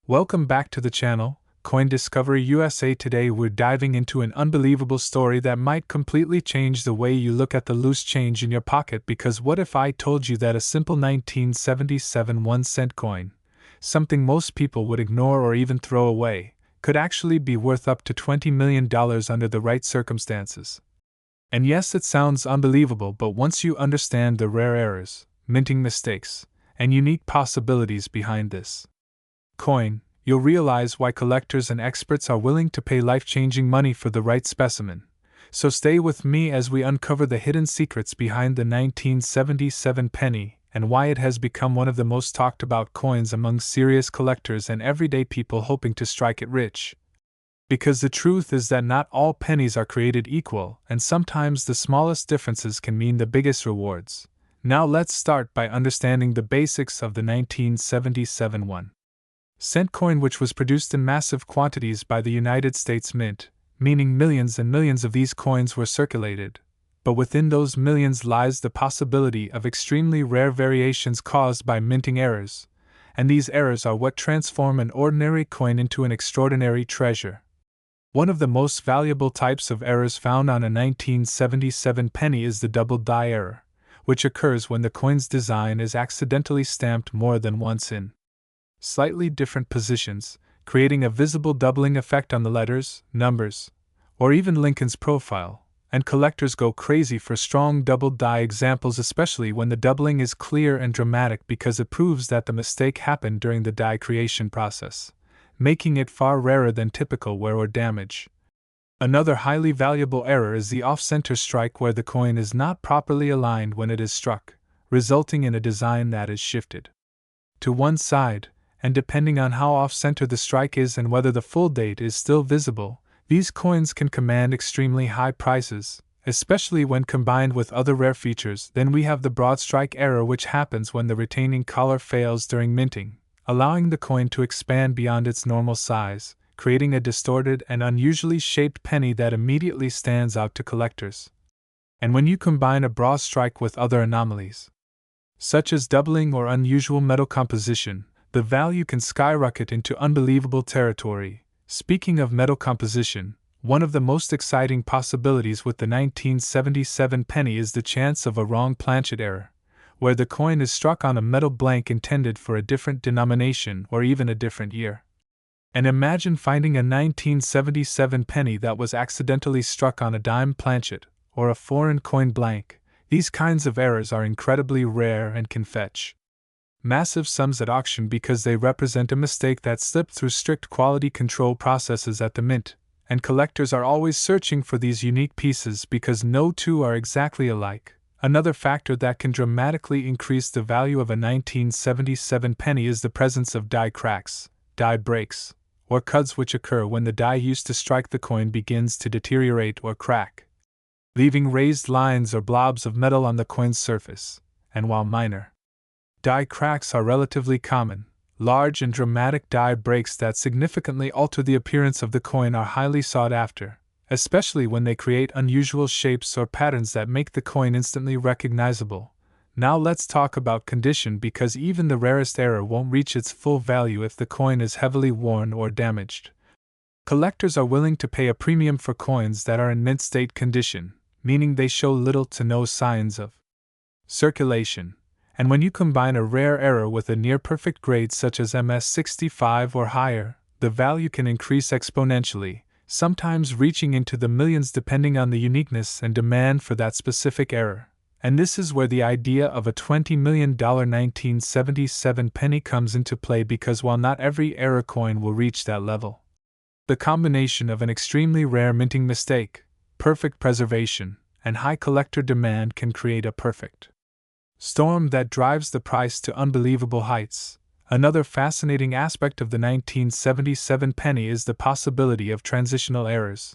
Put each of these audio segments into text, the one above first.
Welcome back to the channel, Coin Discovery USA. Today we're diving into an unbelievable story that might completely change the way you look at the loose change in your pocket. Because what if I told you that a simple 1977 1-cent coin, something most people would ignore or even throw away, could actually be worth up to $20 million under the right circumstances? And yes, it sounds unbelievable, but once you understand the rare errors, minting mistakes, and unique possibilities behind this coin, you'll realize why collectors and experts are willing to pay life-changing money for the right specimen. So stay with me as we uncover the hidden secrets behind the 1977 penny and why it has become one of the most talked about coins among serious collectors and everyday people hoping to strike it rich. Because the truth is that not all pennies are created equal, and sometimes the smallest differences can mean the biggest rewards. Now let's start by understanding the basics of the 1977 1-cent coin, which was produced in massive quantities by the United States Mint, meaning millions and millions of these coins were circulated. But within those millions lies the possibility of extremely rare variations caused by minting errors, and these errors are what transform an ordinary coin into an extraordinary treasure. One of the most valuable types of errors found on a 1977 penny is the double die error, which occurs when the coin's design is accidentally stamped more than once in slightly different positions, creating a visible doubling effect on the letters, numbers, or even Lincoln's profile, and collectors go crazy for strong double die examples, especially when the doubling is clear and dramatic, because it proves that the mistake happened during the die creation process, making it far rarer than typical wear or damage. Another highly valuable error is the off-center strike, where the coin is not properly aligned when it is struck, resulting in a design that is shifted to one side, and depending on how off-center the strike is and whether the full date is still visible, these coins can command extremely high prices, especially when combined with other rare features. Then we have the broad strike error, which happens when the retaining collar fails during minting, allowing the coin to expand beyond its normal size, creating a distorted and unusually shaped penny that immediately stands out to collectors. And when you combine a broad strike with other anomalies, such as doubling or unusual metal composition, the value can skyrocket into unbelievable territory. Speaking of metal composition, one of the most exciting possibilities with the 1977 penny is the chance of a wrong planchet error, where the coin is struck on a metal blank intended for a different denomination or even a different year. And imagine finding a 1977 penny that was accidentally struck on a dime planchet or a foreign coin blank. These kinds of errors are incredibly rare and can fetch massive sums at auction because they represent a mistake that slipped through strict quality control processes at the mint, and collectors are always searching for these unique pieces because no two are exactly alike. Another factor that can dramatically increase the value of a 1977 penny is the presence of die cracks, die breaks, or cuts, which occur when the die used to strike the coin begins to deteriorate or crack, leaving raised lines or blobs of metal on the coin's surface. And while minor die cracks are relatively common, large and dramatic die breaks that significantly alter the appearance of the coin are highly sought after, especially when they create unusual shapes or patterns that make the coin instantly recognizable. Now let's talk about condition, because even the rarest error won't reach its full value if the coin is heavily worn or damaged. Collectors are willing to pay a premium for coins that are in mint state condition, meaning they show little to no signs of circulation. And when you combine a rare error with a near-perfect grade such as MS65 or higher, the value can increase exponentially, sometimes reaching into the millions depending on the uniqueness and demand for that specific error. And this is where the idea of a $20 million 1977 penny comes into play, because while not every error coin will reach that level, the combination of an extremely rare minting mistake, perfect preservation, and high collector demand can create a perfect storm that drives the price to unbelievable heights. Another fascinating aspect of the 1977 penny is the possibility of transitional errors.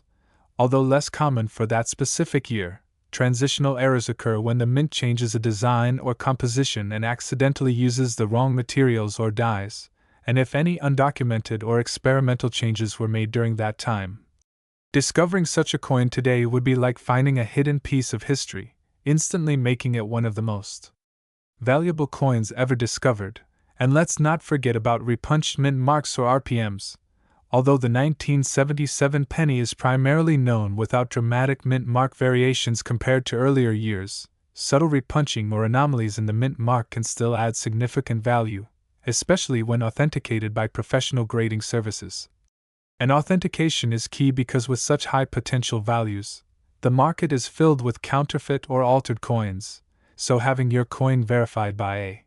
Although less common for that specific year, transitional errors occur when the mint changes a design or composition and accidentally uses the wrong materials or dyes, and if any undocumented or experimental changes were made during that time. Discovering such a coin today would be like finding a hidden piece of history, instantly making it one of the most valuable coins ever discovered. And let's not forget about repunched mint marks or RPMs. Although the 1977 penny is primarily known without dramatic mint mark variations compared to earlier years, subtle repunching or anomalies in the mint mark can still add significant value, especially when authenticated by professional grading services. And authentication is key because with such high potential values, the market is filled with counterfeit or altered coins, so having your coin verified by a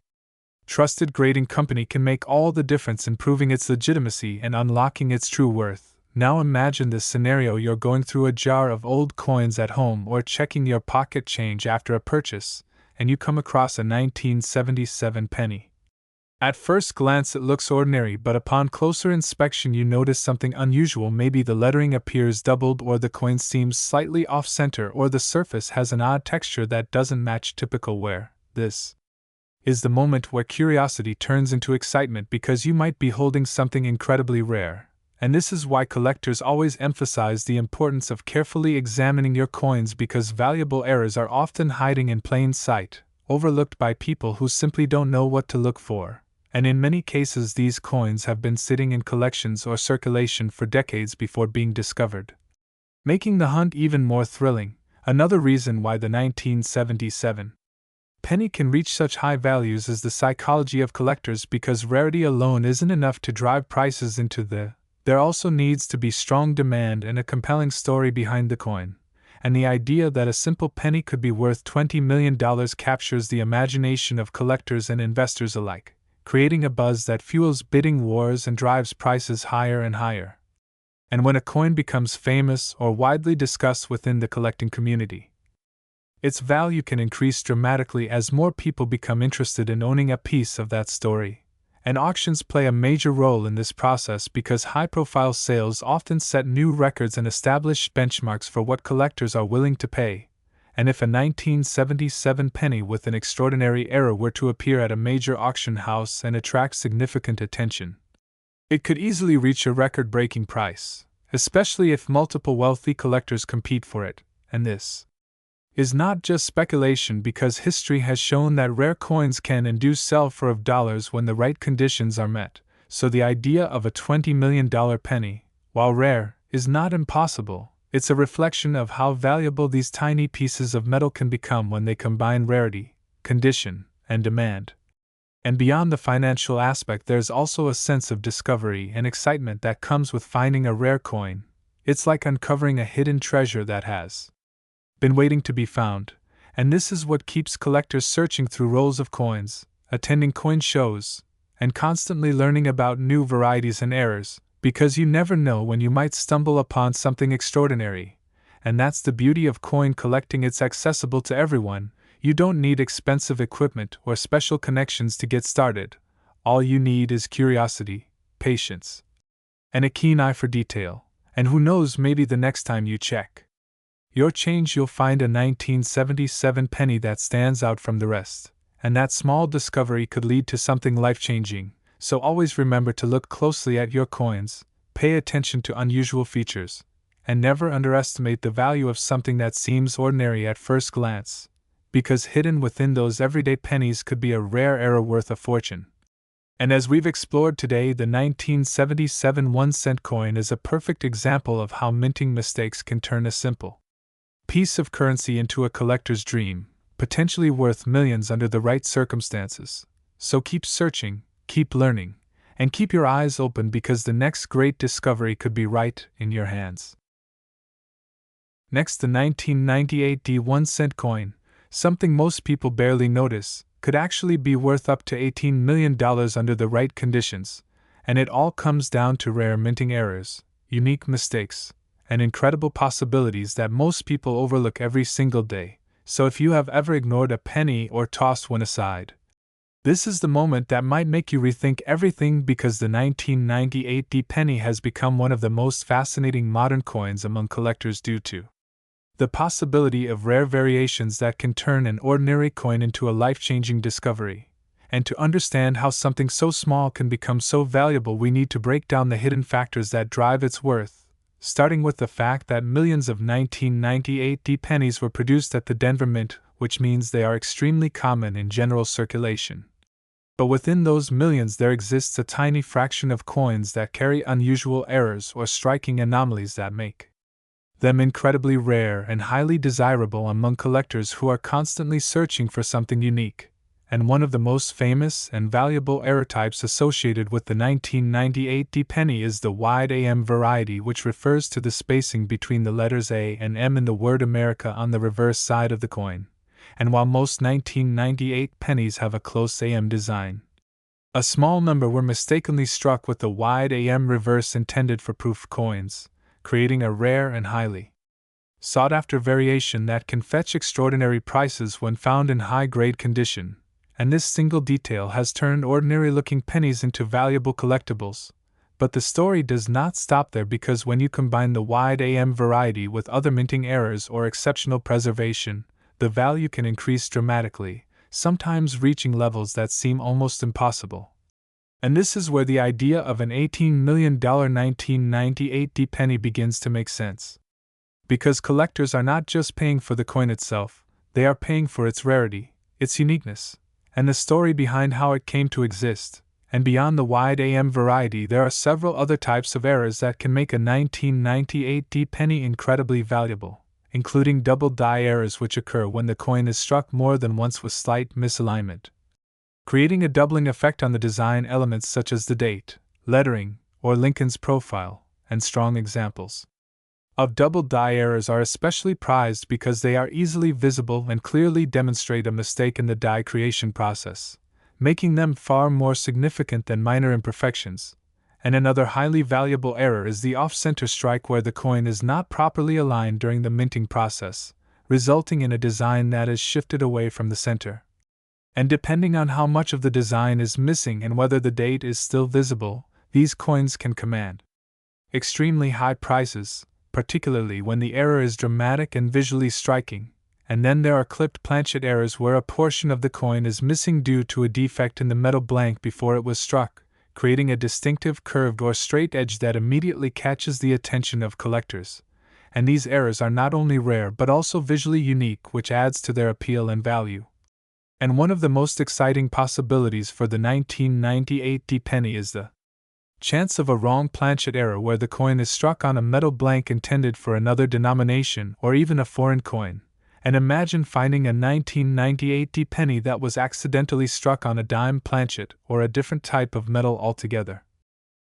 trusted grading company can make all the difference in proving its legitimacy and unlocking its true worth. Now imagine this scenario: you're going through a jar of old coins at home or checking your pocket change after a purchase, and you come across a 1977 penny. At first glance it looks ordinary, but upon closer inspection you notice something unusual. Maybe the lettering appears doubled, or the coin seems slightly off-center, or the surface has an odd texture that doesn't match typical wear. This is the moment where curiosity turns into excitement, because you might be holding something incredibly rare. And this is why collectors always emphasize the importance of carefully examining your coins, because valuable errors are often hiding in plain sight, overlooked by people who simply don't know what to look for. And in many cases these coins have been sitting in collections or circulation for decades before being discovered, making the hunt even more thrilling. Another reason why the 1977 penny can reach such high values is the psychology of collectors, because rarity alone isn't enough to drive prices into there also needs to be strong demand and a compelling story behind the coin. And the idea that a simple penny could be worth $20 million captures the imagination of collectors and investors alike, creating a buzz that fuels bidding wars and drives prices higher and higher. And when a coin becomes famous or widely discussed within the collecting community, its value can increase dramatically as more people become interested in owning a piece of that story. And auctions play a major role in this process, because high-profile sales often set new records and establish benchmarks for what collectors are willing to pay. And if a 1977 penny with an extraordinary error were to appear at a major auction house and attract significant attention, it could easily reach a record-breaking price, especially if multiple wealthy collectors compete for it. And this is not just speculation, because history has shown that rare coins can and do sell for of dollars when the right conditions are met. So the idea of a $20 million penny, while rare, is not impossible. It's a reflection of how valuable these tiny pieces of metal can become when they combine rarity, condition, and demand. And beyond the financial aspect, there's also a sense of discovery and excitement that comes with finding a rare coin. It's like uncovering a hidden treasure that has been waiting to be found, and this is what keeps collectors searching through rolls of coins, attending coin shows, and constantly learning about new varieties and errors, because you never know when you might stumble upon something extraordinary. And that's the beauty of coin collecting: it's accessible to everyone. You don't need expensive equipment or special connections to get started. All you need is curiosity, patience, and a keen eye for detail. And who knows, maybe the next time you check your change you'll find a 1977 penny that stands out from the rest, and that small discovery could lead to something life-changing. So always remember to look closely at your coins, pay attention to unusual features, and never underestimate the value of something that seems ordinary at first glance, because hidden within those everyday pennies could be a rare error worth a fortune. And as we've explored today, the 1977 1-cent coin is a perfect example of how minting mistakes can turn a simple piece of currency into a collector's dream, potentially worth millions under the right circumstances. So keep searching, keep learning, and keep your eyes open, because the next great discovery could be right in your hands. Next, the 1998 1-cent coin, something most people barely notice, could actually be worth up to $18 million under the right conditions, and it all comes down to rare minting errors, unique mistakes, and incredible possibilities that most people overlook every single day. So if you have ever ignored a penny or tossed one aside, this is the moment that might make you rethink everything, because the 1998 penny has become one of the most fascinating modern coins among collectors due to the possibility of rare variations that can turn an ordinary coin into a life-changing discovery. And to understand how something so small can become so valuable, we need to break down the hidden factors that drive its worth, starting with the fact that millions of 1998 pennies were produced at the Denver Mint, which means they are extremely common in general circulation. But within those millions there exists a tiny fraction of coins that carry unusual errors or striking anomalies that make them incredibly rare and highly desirable among collectors who are constantly searching for something unique. And one of the most famous and valuable error types associated with the 1998 D-penny is the wide AM variety, which refers to the spacing between the letters A and M in the word America on the reverse side of the coin. And while most 1998 pennies have a close AM design, a small number were mistakenly struck with the wide AM reverse intended for proof coins, creating a rare and highly sought-after variation that can fetch extraordinary prices when found in high-grade condition. And this single detail has turned ordinary-looking pennies into valuable collectibles. But the story does not stop there, because when you combine the wide AM variety with other minting errors or exceptional preservation, the value can increase dramatically, sometimes reaching levels that seem almost impossible. And this is where the idea of an $18 million 1998 D-penny begins to make sense. Because collectors are not just paying for the coin itself, they are paying for its rarity, its uniqueness, and the story behind how it came to exist. And beyond the wide AM variety, there are several other types of errors that can make a 1998 D-penny incredibly valuable, including double die errors, which occur when the coin is struck more than once with slight misalignment, creating a doubling effect on the design elements such as the date, lettering, or Lincoln's profile. And strong examples of double die errors are especially prized because they are easily visible and clearly demonstrate a mistake in the die creation process, making them far more significant than minor imperfections. And another highly valuable error is the off-center strike, where the coin is not properly aligned during the minting process, resulting in a design that is shifted away from the center. And depending on how much of the design is missing and whether the date is still visible, these coins can command extremely high prices, particularly when the error is dramatic and visually striking. And then there are clipped planchet errors, where a portion of the coin is missing due to a defect in the metal blank before it was struck, creating a distinctive curved or straight edge that immediately catches the attention of collectors. And these errors are not only rare but also visually unique, which adds to their appeal and value. And one of the most exciting possibilities for the 1998 D-penny is the chance of a wrong planchet error, where the coin is struck on a metal blank intended for another denomination or even a foreign coin. And imagine finding a 1998 D-penny that was accidentally struck on a dime planchet or a different type of metal altogether.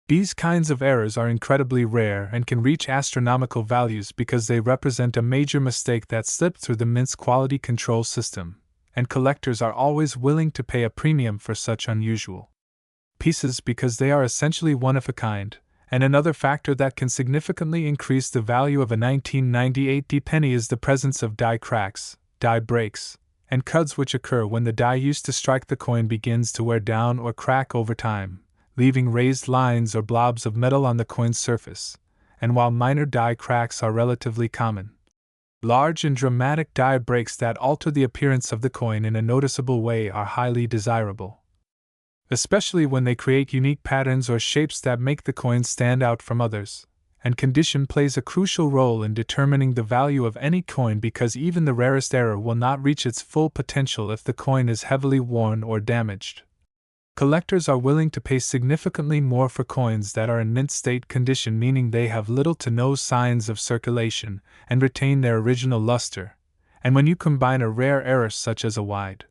These kinds of errors are incredibly rare and can reach astronomical values because they represent a major mistake that slipped through the mint's quality control system, and collectors are always willing to pay a premium for such unusual pieces because they are essentially one of a kind. And another factor that can significantly increase the value of a 1998 D-penny is the presence of die cracks, die breaks, and cuts, which occur when the die used to strike the coin begins to wear down or crack over time, leaving raised lines or blobs of metal on the coin's surface. And while minor die cracks are relatively common, large and dramatic die breaks that alter the appearance of the coin in a noticeable way are highly desirable, especially when they create unique patterns or shapes that make the coin stand out from others. And condition plays a crucial role in determining the value of any coin, because even the rarest error will not reach its full potential if the coin is heavily worn or damaged. Collectors are willing to pay significantly more for coins that are in mint state condition, meaning they have little to no signs of circulation and retain their original luster. And when you combine a rare error such as a wide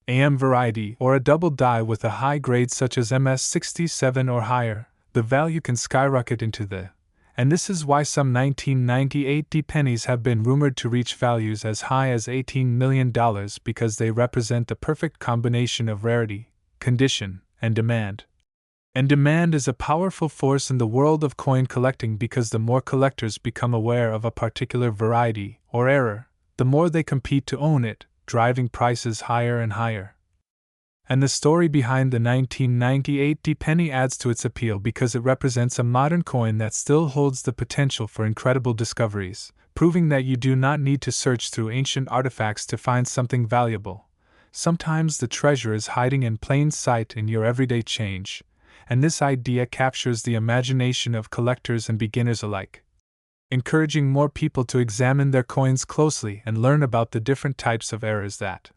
AM variety or a double die with a high grade such as MS67 or higher, the value can skyrocket into the. And this is why some 1998 D-pennies have been rumored to reach values as high as $18 million, because they represent the perfect combination of rarity, condition, and demand. And demand is a powerful force in the world of coin collecting, because the more collectors become aware of a particular variety or error, the more they compete to own it, driving prices higher and higher. And the story behind the 1998 D-penny adds to its appeal because it represents a modern coin that still holds the potential for incredible discoveries, proving that you do not need to search through ancient artifacts to find something valuable. Sometimes the treasure is hiding in plain sight in your everyday change, and this idea captures the imagination of collectors and beginners alike, encouraging more people to examine their coins closely and learn about the different types of errors that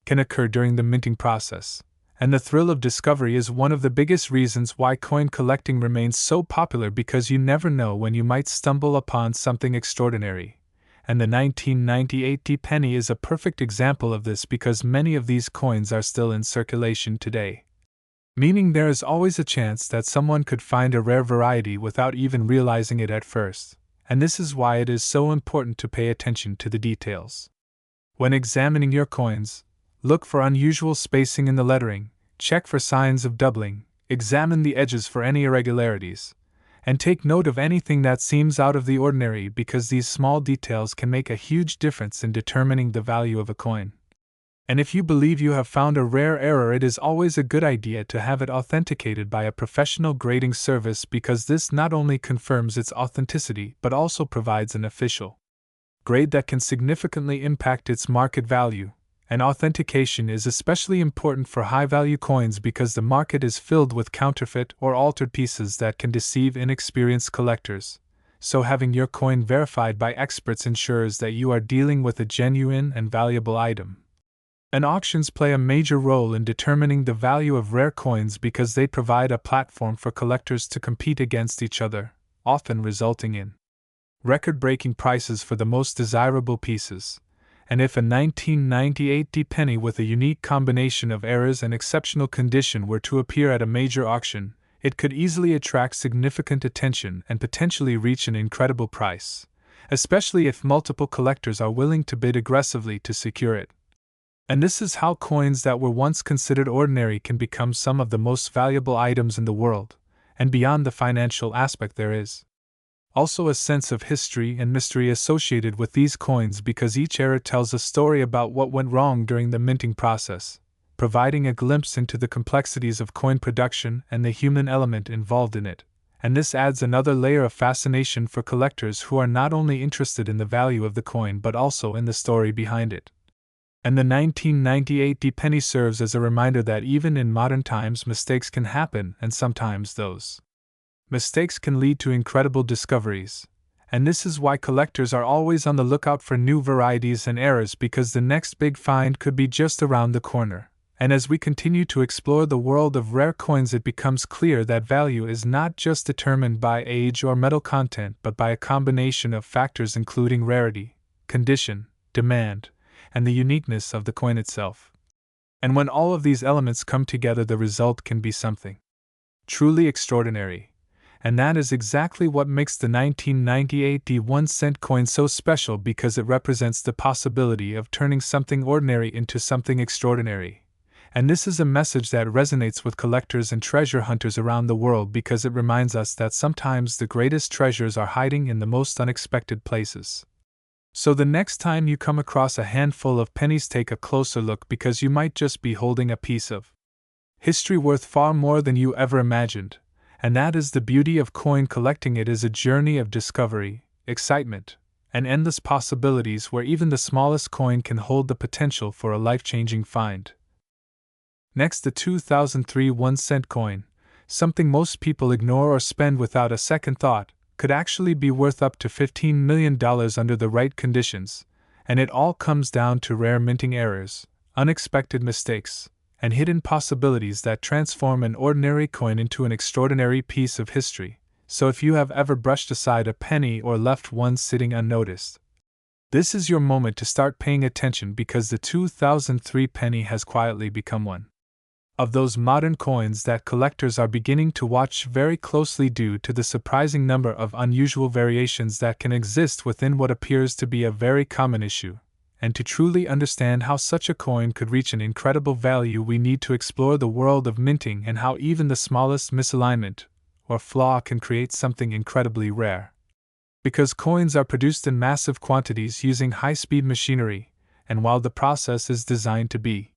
can occur during the minting process. And the thrill of discovery is one of the biggest reasons why coin collecting remains so popular, because you never know when you might stumble upon something extraordinary. And the 1998 penny is a perfect example of this, because many of these coins are still in circulation today. Meaning there is always a chance that someone could find a rare variety without even realizing it at first, and this is why it is so important to pay attention to the details. When examining your coins, look for unusual spacing in the lettering, check for signs of doubling, examine the edges for any irregularities, and take note of anything that seems out of the ordinary, because these small details can make a huge difference in determining the value of a coin. And if you believe you have found a rare error, it is always a good idea to have it authenticated by a professional grading service, because this not only confirms its authenticity but also provides an official grade that can significantly impact its market value. And authentication is especially important for high-value coins, because the market is filled with counterfeit or altered pieces that can deceive inexperienced collectors. So having your coin verified by experts ensures that you are dealing with a genuine and valuable item. And auctions play a major role in determining the value of rare coins, because they provide a platform for collectors to compete against each other, often resulting in record-breaking prices for the most desirable pieces. And if a 1998 penny with a unique combination of errors and exceptional condition were to appear at a major auction, it could easily attract significant attention and potentially reach an incredible price, especially if multiple collectors are willing to bid aggressively to secure it. And this is how coins that were once considered ordinary can become some of the most valuable items in the world. And beyond the financial aspect, there is also a sense of history and mystery associated with these coins, because each era tells a story about what went wrong during the minting process, providing a glimpse into the complexities of coin production and the human element involved in it. And this adds another layer of fascination for collectors who are not only interested in the value of the coin but also in the story behind it. And the 1998 penny serves as a reminder that even in modern times mistakes can happen, and sometimes those mistakes can lead to incredible discoveries. And this is why collectors are always on the lookout for new varieties and errors, because the next big find could be just around the corner. And as we continue to explore the world of rare coins, it becomes clear that value is not just determined by age or metal content, but by a combination of factors including rarity, condition, demand, and the uniqueness of the coin itself. And when all of these elements come together, the result can be something truly extraordinary. And that is exactly what makes the 1998 1-cent coin so special, because it represents the possibility of turning something ordinary into something extraordinary. And this is a message that resonates with collectors and treasure hunters around the world, because it reminds us that sometimes the greatest treasures are hiding in the most unexpected places. So the next time you come across a handful of pennies, take a closer look, because you might just be holding a piece of history worth far more than you ever imagined. And that is the beauty of coin collecting. It is a journey of discovery, excitement, and endless possibilities, where even the smallest coin can hold the potential for a life-changing find. Next, the 2003 1-cent coin, something most people ignore or spend without a second thought, could actually be worth up to $15 million under the right conditions, and it all comes down to rare minting errors, unexpected mistakes, and hidden possibilities that transform an ordinary coin into an extraordinary piece of history. So if you have ever brushed aside a penny or left one sitting unnoticed, this is your moment to start paying attention, because the 2003 penny has quietly become one of those modern coins that collectors are beginning to watch very closely, due to the surprising number of unusual variations that can exist within what appears to be a very common issue. And to truly understand how such a coin could reach an incredible value, we need to explore the world of minting and how even the smallest misalignment or flaw can create something incredibly rare. Because coins are produced in massive quantities using high-speed machinery, and while the process is designed to be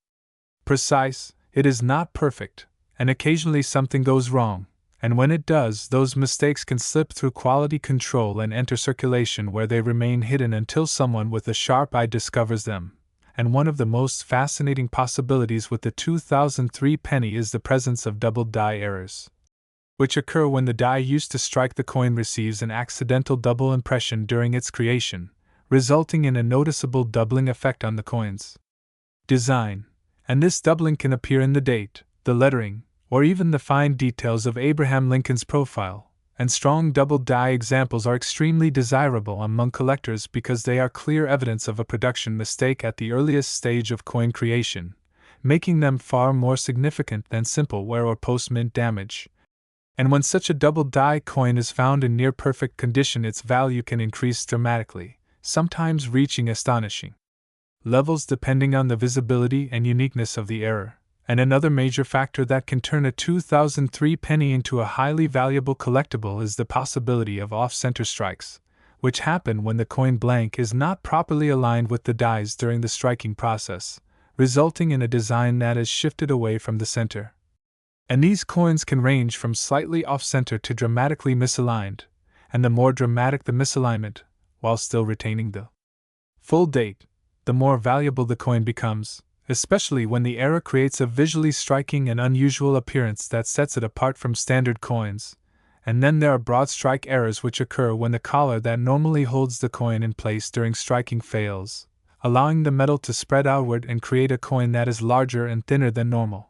precise, it is not perfect, and occasionally something goes wrong. And when it does, those mistakes can slip through quality control and enter circulation, where they remain hidden until someone with a sharp eye discovers them. And one of the most fascinating possibilities with the 2003 penny is the presence of double die errors, which occur when the die used to strike the coin receives an accidental double impression during its creation, resulting in a noticeable doubling effect on the coin's design. And this doubling can appear in the date, the lettering, or even the fine details of Abraham Lincoln's profile, and strong double die examples are extremely desirable among collectors because they are clear evidence of a production mistake at the earliest stage of coin creation, making them far more significant than simple wear or post-mint damage. And when such a double die coin is found in near perfect condition, its value can increase dramatically, sometimes reaching astonishing levels depending on the visibility and uniqueness of the error. And another major factor that can turn a 2003 penny into a highly valuable collectible is the possibility of off-center strikes, which happen when the coin blank is not properly aligned with the dies during the striking process, resulting in a design that is shifted away from the center. And these coins can range from slightly off-center to dramatically misaligned, and the more dramatic the misalignment, while still retaining the full date, the more valuable the coin becomes, especially when the error creates a visually striking and unusual appearance that sets it apart from standard coins. And then there are broad strike errors which occur when the collar that normally holds the coin in place during striking fails, allowing the metal to spread outward and create a coin that is larger and thinner than normal.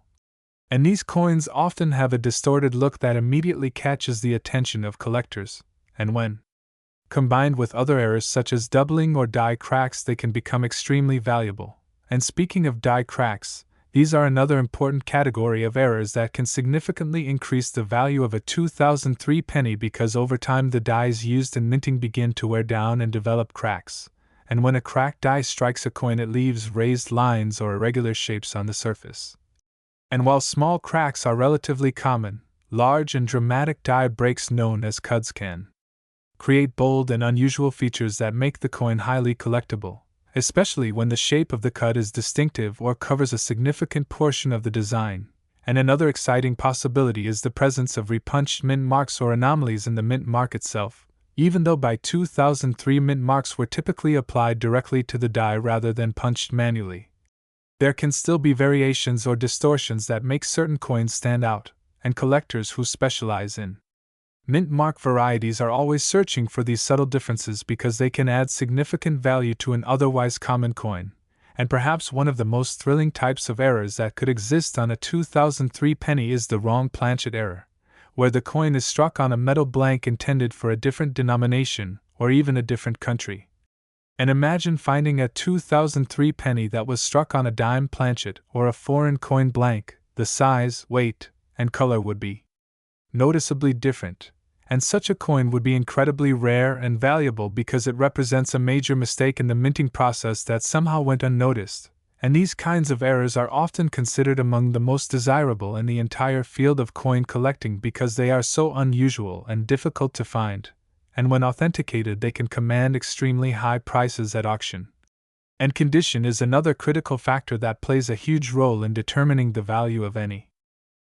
And these coins often have a distorted look that immediately catches the attention of collectors, and when combined with other errors such as doubling or die cracks, they can become extremely valuable. And speaking of die cracks, these are another important category of errors that can significantly increase the value of a 2003 penny because over time the dies used in minting begin to wear down and develop cracks, and when a cracked die strikes a coin it leaves raised lines or irregular shapes on the surface. And while small cracks are relatively common, large and dramatic die breaks known as cuds can create bold and unusual features that make the coin highly collectible, especially when the shape of the cud is distinctive or covers a significant portion of the design. And another exciting possibility is the presence of repunched mint marks or anomalies in the mint mark itself, even though by 2003 mint marks were typically applied directly to the die rather than punched manually. There can still be variations or distortions that make certain coins stand out, and collectors who specialize in mint mark varieties are always searching for these subtle differences because they can add significant value to an otherwise common coin. And perhaps one of the most thrilling types of errors that could exist on a 2003 penny is the wrong planchet error, where the coin is struck on a metal blank intended for a different denomination or even a different country. And imagine finding a 2003 penny that was struck on a dime planchet or a foreign coin blank. The size, weight, and color would be noticeably different, and such a coin would be incredibly rare and valuable because it represents a major mistake in the minting process that somehow went unnoticed. And these kinds of errors are often considered among the most desirable in the entire field of coin collecting because they are so unusual and difficult to find, and when authenticated they can command extremely high prices at auction. And condition is another critical factor that plays a huge role in determining the value of any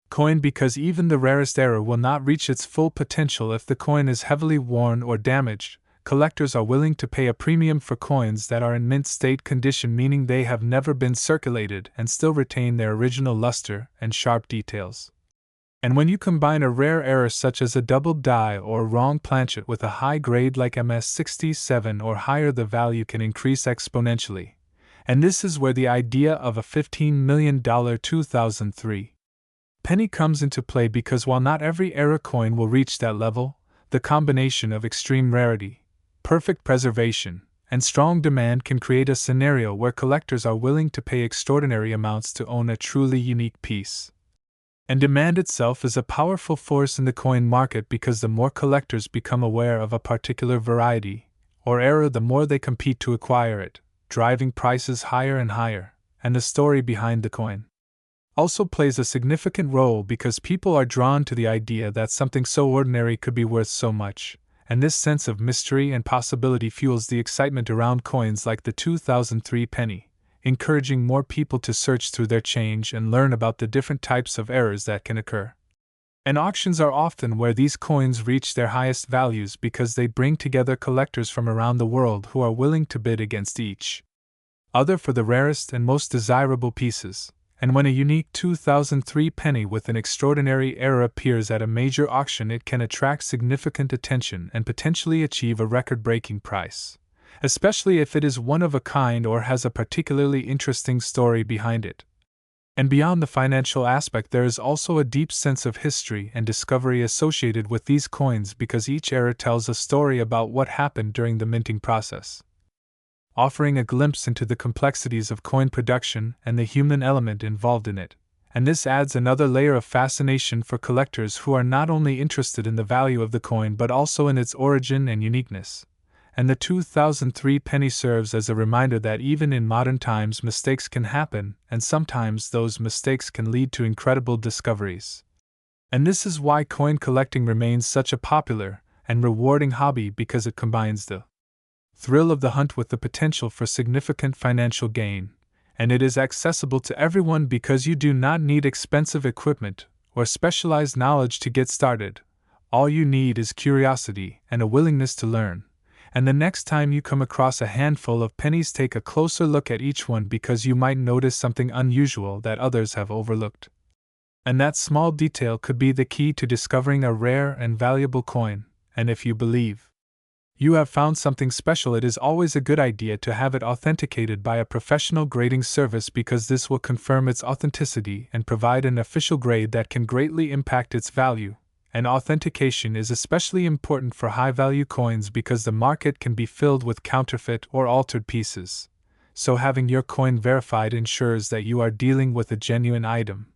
coin because even the rarest error will not reach its full potential if the coin is heavily worn or damaged. Collectors are willing to pay a premium for coins that are in mint state condition, meaning they have never been circulated and still retain their original luster and sharp details. And when you combine a rare error such as a double die or wrong planchet with a high grade like MS67 or higher, the value can increase exponentially. And this is where the idea of a $15 million 2003 penny comes into play because while not every error coin will reach that level, the combination of extreme rarity, perfect preservation, and strong demand can create a scenario where collectors are willing to pay extraordinary amounts to own a truly unique piece. And demand itself is a powerful force in the coin market because the more collectors become aware of a particular variety or error, the more they compete to acquire it, driving prices higher and higher. And the story behind the coin also plays a significant role because people are drawn to the idea that something so ordinary could be worth so much, and this sense of mystery and possibility fuels the excitement around coins like the 2003 penny, encouraging more people to search through their change and learn about the different types of errors that can occur. And auctions are often where these coins reach their highest values because they bring together collectors from around the world who are willing to bid against each other for the rarest and most desirable pieces. And when a unique 2003 penny with an extraordinary error appears at a major auction, it can attract significant attention and potentially achieve a record-breaking price, especially if it is one of a kind or has a particularly interesting story behind it. And beyond the financial aspect, there is also a deep sense of history and discovery associated with these coins because each era tells a story about what happened during the minting process, offering a glimpse into the complexities of coin production and the human element involved in it. And this adds another layer of fascination for collectors who are not only interested in the value of the coin but also in its origin and uniqueness. And the 2003 penny serves as a reminder that even in modern times mistakes can happen, and sometimes those mistakes can lead to incredible discoveries. And this is why coin collecting remains such a popular and rewarding hobby, because it combines the thrill of the hunt with the potential for significant financial gain. And it is accessible to everyone because you do not need expensive equipment or specialized knowledge to get started. All you need is curiosity and a willingness to learn. And the next time you come across a handful of pennies, take a closer look at each one because you might notice something unusual that others have overlooked. And that small detail could be the key to discovering a rare and valuable coin. And if you believe you have found something special, it is always a good idea to have it authenticated by a professional grading service, because this will confirm its authenticity and provide an official grade that can greatly impact its value. And authentication is especially important for high-value coins because the market can be filled with counterfeit or altered pieces. So having your coin verified ensures that you are dealing with a genuine item.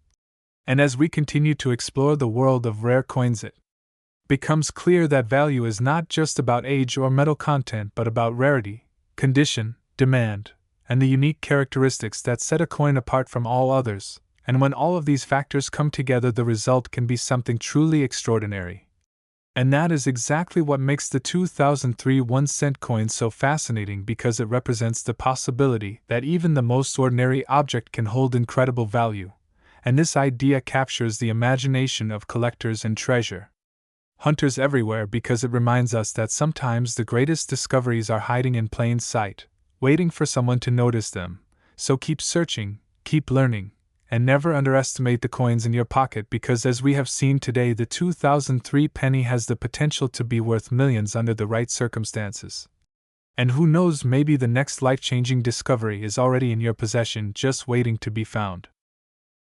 And as we continue to explore the world of rare coins, it becomes clear that value is not just about age or metal content but about rarity, condition, demand, and the unique characteristics that set a coin apart from all others. And when all of these factors come together, the result can be something truly extraordinary. And that is exactly what makes the 2003 1-cent coin so fascinating, because it represents the possibility that even the most ordinary object can hold incredible value. And this idea captures the imagination of collectors and treasure hunters everywhere, because it reminds us that sometimes the greatest discoveries are hiding in plain sight, waiting for someone to notice them. So keep searching, keep learning, and never underestimate the coins in your pocket, because as we have seen today, the 2003 penny has the potential to be worth millions under the right circumstances. And who knows, maybe the next life-changing discovery is already in your possession, just waiting to be found.